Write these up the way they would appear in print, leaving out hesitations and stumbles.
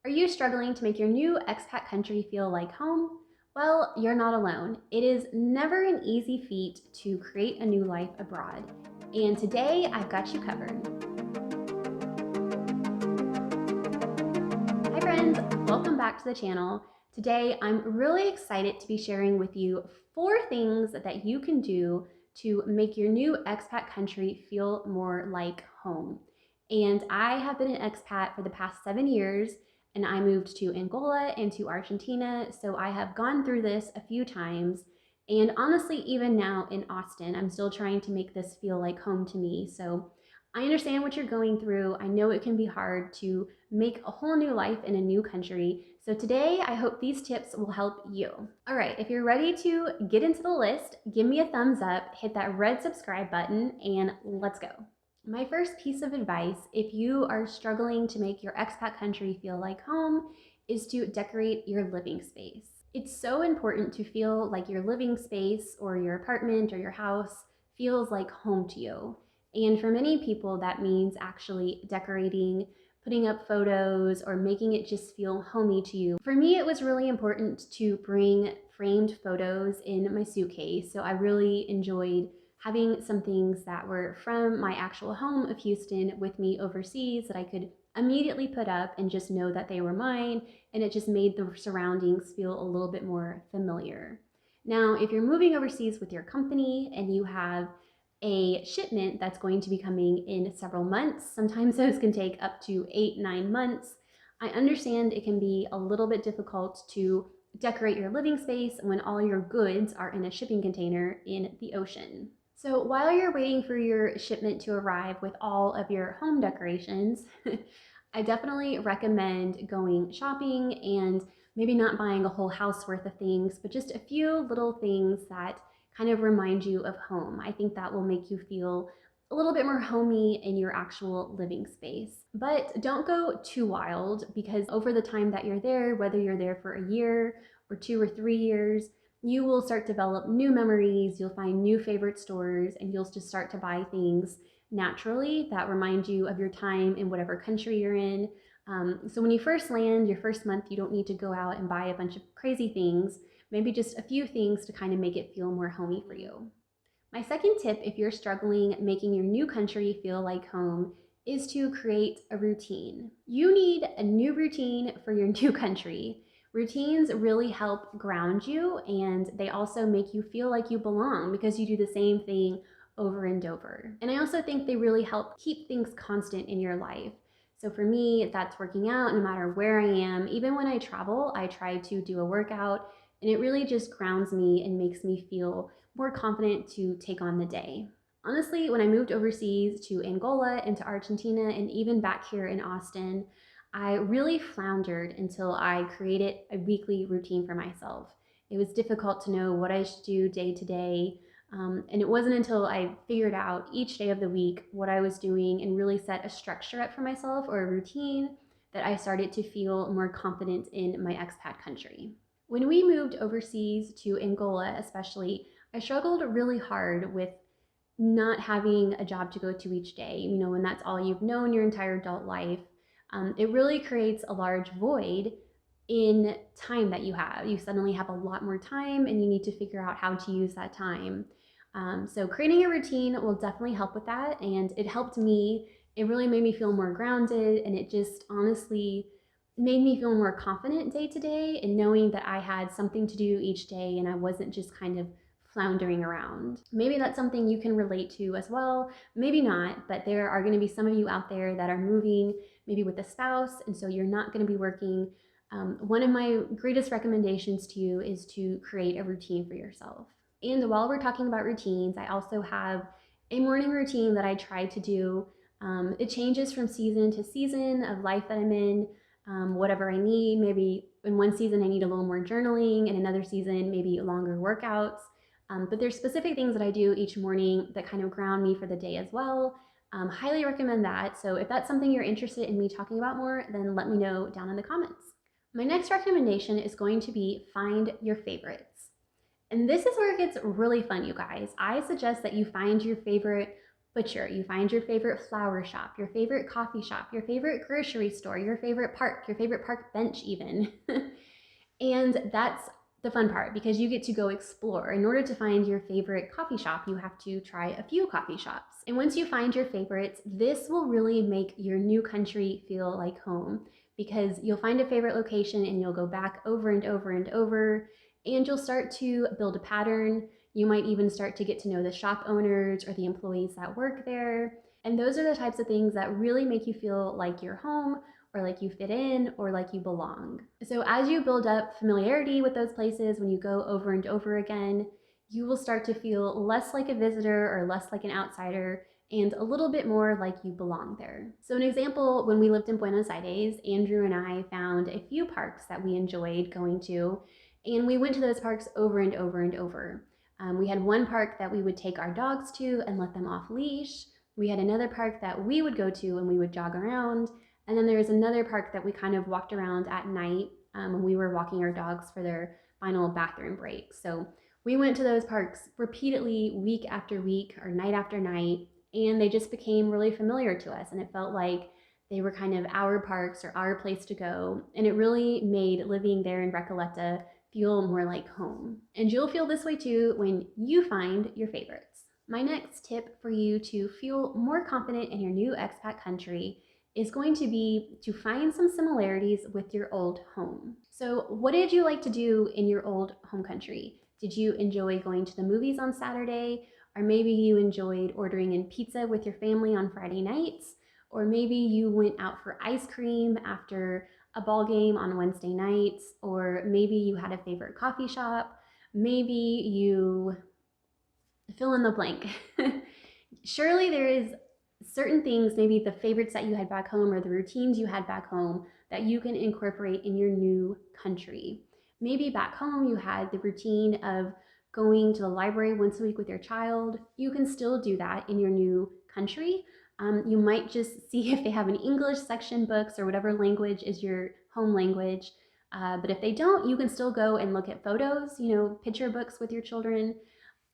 Are you struggling to make your new expat country feel like home? Well, you're not alone. It is never an easy feat to create a new life abroad. And today I've got you covered. Hi friends, welcome back to the channel. Today I'm really excited to be sharing with you 4 things that you can do to make your new expat country feel more like home. And I have been an expat for the past 7 years, and I moved to Angola and to Argentina, so I have gone through this a few times. And honestly, even now in Austin, I'm still trying to make this feel like home to me. So I understand what you're going through. I know it can be hard to make a whole new life in a new country. So today, I hope these tips will help you. All right, if you're ready to get into the list, give me a thumbs up, hit that red subscribe button, and let's go. My first piece of advice, if you are struggling to make your expat country feel like home, is to decorate your living space. It's so important to feel like your living space or your apartment or your house feels like home to you. And for many people, that means actually decorating, putting up photos, or making it just feel homey to you. For me, it was really important to bring framed photos in my suitcase. So I really enjoyed having some things that were from my actual home of Houston with me overseas that I could immediately put up and just know that they were mine, and it just made the surroundings feel a little bit more familiar. Now, if you're moving overseas with your company and you have a shipment that's going to be coming in several months. Sometimes those can take up to 8-9 months. I understand it can be a little bit difficult to decorate your living space when all your goods are in a shipping container in the ocean. So while you're waiting for your shipment to arrive with all of your home decorations, I definitely recommend going shopping and maybe not buying a whole house worth of things, but just a few little things that kind of remind you of home. I think that will make you feel a little bit more homey in your actual living space. But don't go too wild, because over the time that you're there, whether you're there for a year or 2 or 3 years, you will start to develop new memories, you'll find new favorite stores, and you'll just start to buy things naturally that remind you of your time in whatever country you're in. So when you first land, your first month, you don't need to go out and buy a bunch of crazy things. Maybe just a few things to kind of make it feel more homey for you. My second tip, if you're struggling making your new country feel like home, is to create a routine. You need a new routine for your new country. Routines really help ground you, and they also make you feel like you belong because you do the same thing over and over. And I also think they really help keep things constant in your life. So for me, that's working out no matter where I am. Even when I travel, I try to do a workout, and it really just grounds me and makes me feel more confident to take on the day. Honestly, when I moved overseas to Angola and to Argentina and even back here in Austin, I really floundered until I created a weekly routine for myself. It was difficult to know what I should do day to day, and it wasn't until I figured out each day of the week what I was doing and really set a structure up for myself or a routine that I started to feel more confident in my expat country. When we moved overseas to Angola, especially, I struggled really hard with not having a job to go to each day. You know, when that's all you've known your entire adult life, it really creates a large void in time that you have. You suddenly have a lot more time and you need to figure out how to use that time. So creating a routine will definitely help with that, and it helped me. It really made me feel more grounded, and it just honestly made me feel more confident day to day in knowing that I had something to do each day and I wasn't just kind of floundering around. Maybe that's something you can relate to as well, maybe not, but there are going to be some of you out there that are moving maybe with a spouse, and so you're not going to be working. One of my greatest recommendations to you is to create a routine for yourself. And while we're talking about routines, I also have a morning routine that I try to do. It changes from season to season of life that I'm in. Whatever I need. Maybe in one season I need a little more journaling, in another season maybe longer workouts. But there's specific things that I do each morning that kind of ground me for the day as well. Highly recommend that. So if that's something you're interested in me talking about more, then let me know down in the comments. My next recommendation is going to be find your favorites. And this is where it gets really fun, you guys. I suggest that you find your favorite butcher, you find your favorite flower shop, your favorite coffee shop, your favorite grocery store, your favorite park bench even. And that's the fun part because you get to go explore. In order to find your favorite coffee shop, you have to try a few coffee shops. And once you find your favorites, this will really make your new country feel like home because you'll find a favorite location and you'll go back over and over and over, and you'll start to build a pattern. You might even start to get to know the shop owners or the employees that work there. And those are the types of things that really make you feel like you're home, or like you fit in, or like you belong. So as you build up familiarity with those places, when you go over and over again, you will start to feel less like a visitor or less like an outsider and a little bit more like you belong there. So an example, when we lived in Buenos Aires, Andrew and I found a few parks that we enjoyed going to, and we went to those parks over and over and over. We had one park that we would take our dogs to and let them off leash. We had another park that we would go to and we would jog around. And then there was another park that we kind of walked around at night when we were walking our dogs for their final bathroom break. So we went to those parks repeatedly, week after week or night after night, and they just became really familiar to us. And it felt like they were kind of our parks or our place to go. And it really made living there in Recoleta feel more like home. And you'll feel this way too when you find your favorites. My next tip for you to feel more confident in your new expat country is going to be to find some similarities with your old home. So what did you like to do in your old home country? Did you enjoy going to the movies on Saturday? Or maybe you enjoyed ordering in pizza with your family on Friday nights? Or maybe you went out for ice cream after a ball game on Wednesday nights? Or maybe you had a favorite coffee shop? Maybe you fill in the blank. Surely there is certain things, maybe the favorites that you had back home or the routines you had back home, that you can incorporate in your new country. Maybe back home you had the routine of going to the library once a week with your child. You can still do that in your new country. You might just see if they have an English section books or whatever language is your home language. But if they don't, you can still go and look at photos, picture books with your children.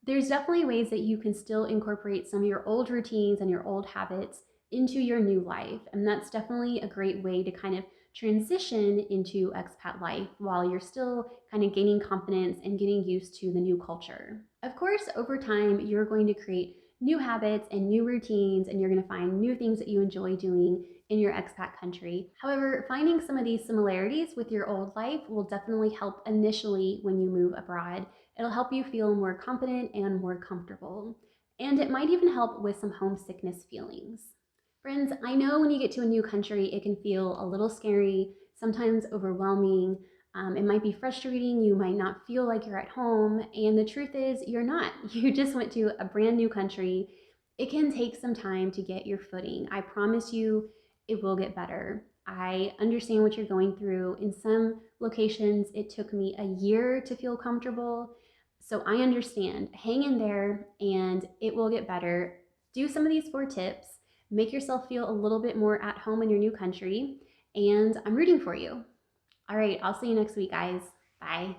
There's definitely ways that you can still incorporate some of your old routines and your old habits into your new life. And that's definitely a great way to kind of transition into expat life while you're still kind of gaining confidence and getting used to the new culture. Of course, over time, you're going to create new habits and new routines, and you're going to find new things that you enjoy doing in your expat country. However, finding some of these similarities with your old life will definitely help initially when you move abroad. It'll help you feel more confident and more comfortable. And it might even help with some homesickness feelings. Friends, I know when you get to a new country, it can feel a little scary, sometimes overwhelming. It might be frustrating. You might not feel like you're at home. And the truth is, you're not. You just went to a brand new country. It can take some time to get your footing. I promise you, it will get better. I understand what you're going through. In some locations, it took me a year to feel comfortable. So I understand. Hang in there and it will get better. Do some of these 4 tips. Make yourself feel a little bit more at home in your new country. And I'm rooting for you. All right, I'll see you next week, guys. Bye.